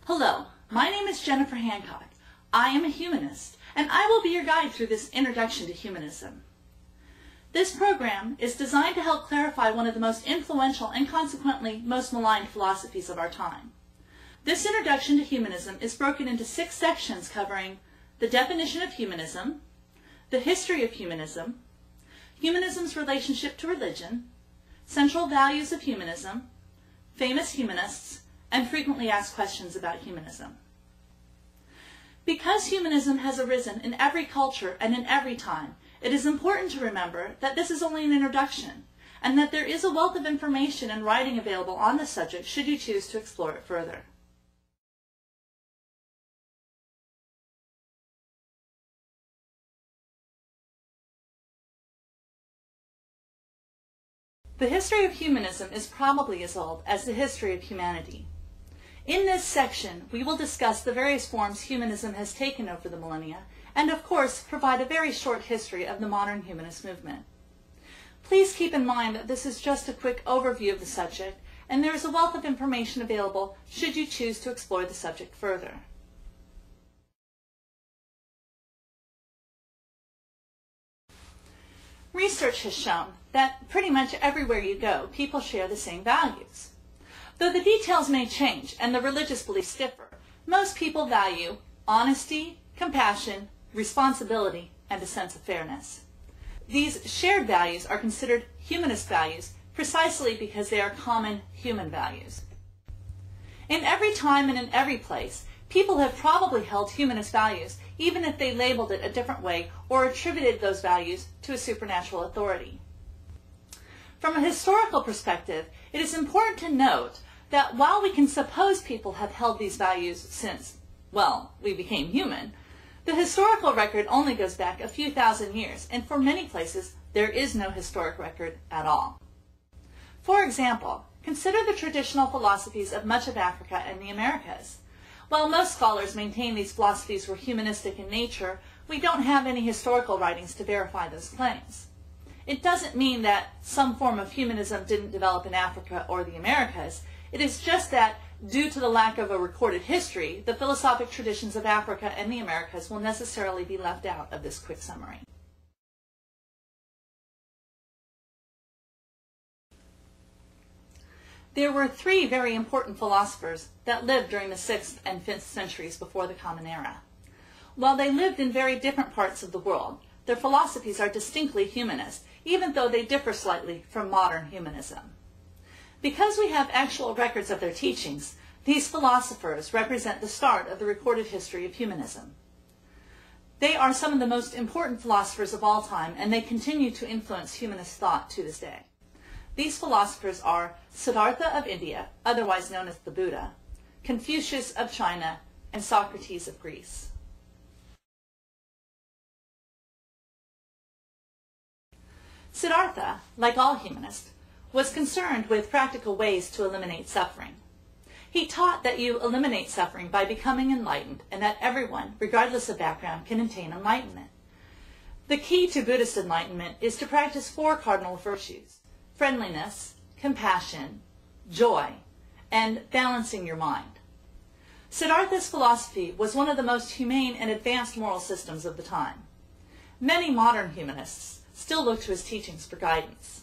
Hello, my name is Jennifer Hancock. I am a humanist, and I will be your guide through this introduction to humanism. This program is designed to help clarify one of the most influential and consequently most maligned philosophies of our time. This introduction to humanism is broken into 6 sections covering the definition of humanism, the history of humanism, humanism's relationship to religion, central values of humanism, famous humanists, and frequently asked questions about humanism. Because humanism has arisen in every culture and in every time, it is important to remember that this is only an introduction, and that there is a wealth of information and writing available on the subject should you choose to explore it further. The history of humanism is probably as old as the history of humanity. In this section, we will discuss the various forms humanism has taken over the millennia, and of course, provide a very short history of the modern humanist movement. Please keep in mind that this is just a quick overview of the subject, and there is a wealth of information available should you choose to explore the subject further. Research has shown that pretty much everywhere you go, people share the same values. Though the details may change and the religious beliefs differ, most people value honesty, compassion, responsibility, and a sense of fairness. These shared values are considered humanist values precisely because they are common human values. In every time and in every place, people have probably held humanist values, even if they labeled it a different way or attributed those values to a supernatural authority. From a historical perspective, it is important to note that while we can suppose people have held these values since, well, we became human, the historical record only goes back a few thousand years, and for many places, there is no historic record at all. For example, consider the traditional philosophies of much of Africa and the Americas. While most scholars maintain these philosophies were humanistic in nature, we don't have any historical writings to verify those claims. It doesn't mean that some form of humanism didn't develop in Africa or the Americas. It is just that, due to the lack of a recorded history, the philosophic traditions of Africa and the Americas will necessarily be left out of this quick summary. There were 3 very important philosophers that lived during the 6th and 5th centuries before the Common Era. While they lived in very different parts of the world, their philosophies are distinctly humanist, even though they differ slightly from modern humanism. Because we have actual records of their teachings, these philosophers represent the start of the recorded history of humanism. They are some of the most important philosophers of all time, and they continue to influence humanist thought to this day. These philosophers are Siddhartha of India, otherwise known as the Buddha, Confucius of China, and Socrates of Greece. Siddhartha, like all humanists, was concerned with practical ways to eliminate suffering. He taught that you eliminate suffering by becoming enlightened, and that everyone, regardless of background, can attain enlightenment. The key to Buddhist enlightenment is to practice 4 cardinal virtues: friendliness, compassion, joy, and balancing your mind. Siddhartha's philosophy was one of the most humane and advanced moral systems of the time. Many modern humanists still look to his teachings for guidance.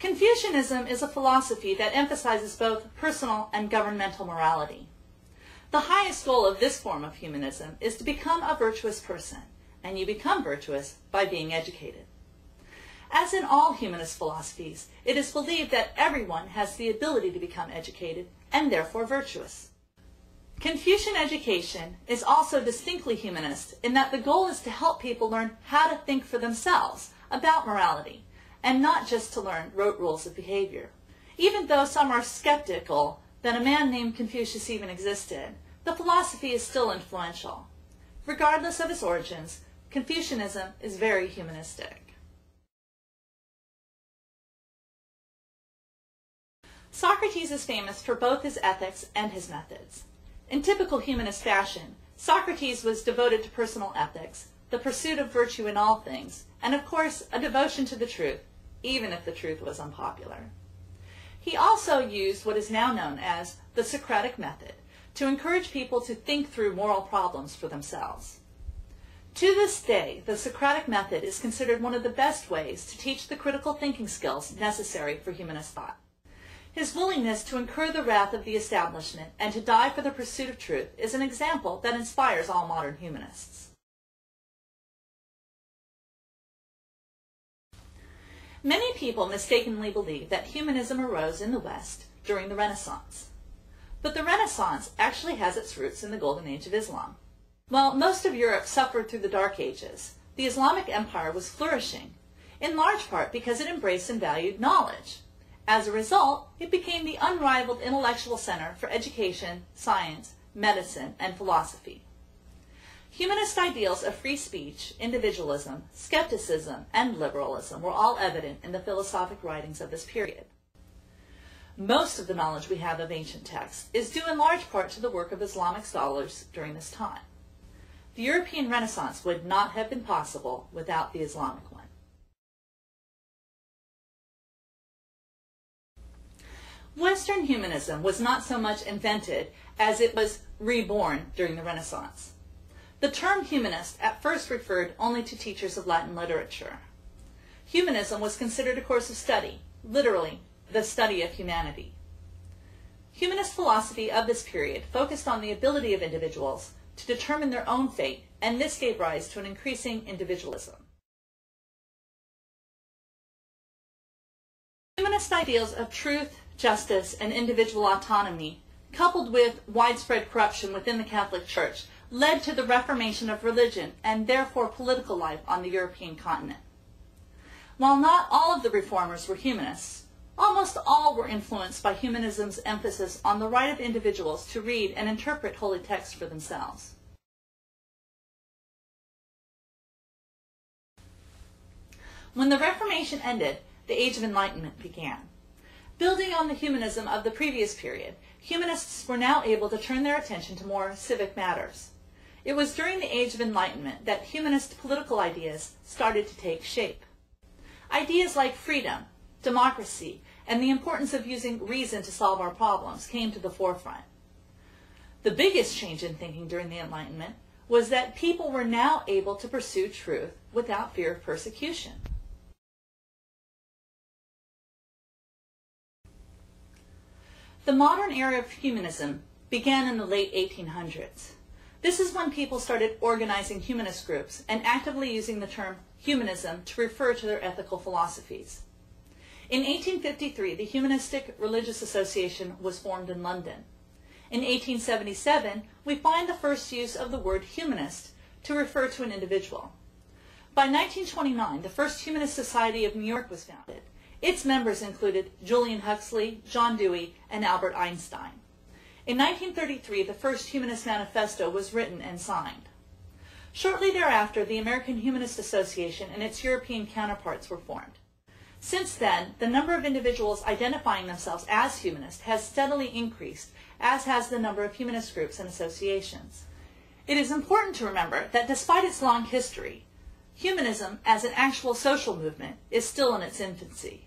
Confucianism is a philosophy that emphasizes both personal and governmental morality. The highest goal of this form of humanism is to become a virtuous person, and you become virtuous by being educated. As in all humanist philosophies, it is believed that everyone has the ability to become educated and therefore virtuous. Confucian education is also distinctly humanist in that the goal is to help people learn how to think for themselves about morality, and not just to learn rote rules of behavior. Even though some are skeptical that a man named Confucius even existed, the philosophy is still influential. Regardless of its origins, Confucianism is very humanistic. Socrates is famous for both his ethics and his methods. In typical humanist fashion, Socrates was devoted to personal ethics, the pursuit of virtue in all things, and of course, a devotion to the truth, even if the truth was unpopular. He also used what is now known as the Socratic method to encourage people to think through moral problems for themselves. To this day, the Socratic method is considered one of the best ways to teach the critical thinking skills necessary for humanist thought. His willingness to incur the wrath of the establishment and to die for the pursuit of truth is an example that inspires all modern humanists. Many people mistakenly believe that humanism arose in the West during the Renaissance. But the Renaissance actually has its roots in the Golden Age of Islam. While most of Europe suffered through the Dark Ages, the Islamic Empire was flourishing, in large part because it embraced and valued knowledge. As a result, it became the unrivaled intellectual center for education, science, medicine, and philosophy. Humanist ideals of free speech, individualism, skepticism, and liberalism were all evident in the philosophic writings of this period. Most of the knowledge we have of ancient texts is due in large part to the work of Islamic scholars during this time. The European Renaissance would not have been possible without the Islamic one. Western humanism was not so much invented as it was reborn during the Renaissance. The term humanist at first referred only to teachers of Latin literature. Humanism was considered a course of study, literally, the study of humanity. Humanist philosophy of this period focused on the ability of individuals to determine their own fate, and this gave rise to an increasing individualism. Humanist ideals of truth, justice, and individual autonomy, coupled with widespread corruption within the Catholic Church, led to the Reformation of religion and therefore political life on the European continent. While not all of the reformers were humanists, almost all were influenced by humanism's emphasis on the right of individuals to read and interpret holy texts for themselves. When the Reformation ended, the Age of Enlightenment began. Building on the humanism of the previous period, humanists were now able to turn their attention to more civic matters. It was during the Age of Enlightenment that humanist political ideas started to take shape. Ideas like freedom, democracy, and the importance of using reason to solve our problems came to the forefront. The biggest change in thinking during the Enlightenment was that people were now able to pursue truth without fear of persecution. The modern era of humanism began in the late 1800s. This is when people started organizing humanist groups and actively using the term humanism to refer to their ethical philosophies. In 1853, the Humanistic Religious Association was formed in London. In 1877, we find the first use of the word humanist to refer to an individual. By 1929, the first Humanist Society of New York was founded. Its members included Julian Huxley, John Dewey, and Albert Einstein. In 1933, the first Humanist Manifesto was written and signed. Shortly thereafter, the American Humanist Association and its European counterparts were formed. Since then, the number of individuals identifying themselves as humanist has steadily increased, as has the number of humanist groups and associations. It is important to remember that despite its long history, humanism as an actual social movement is still in its infancy.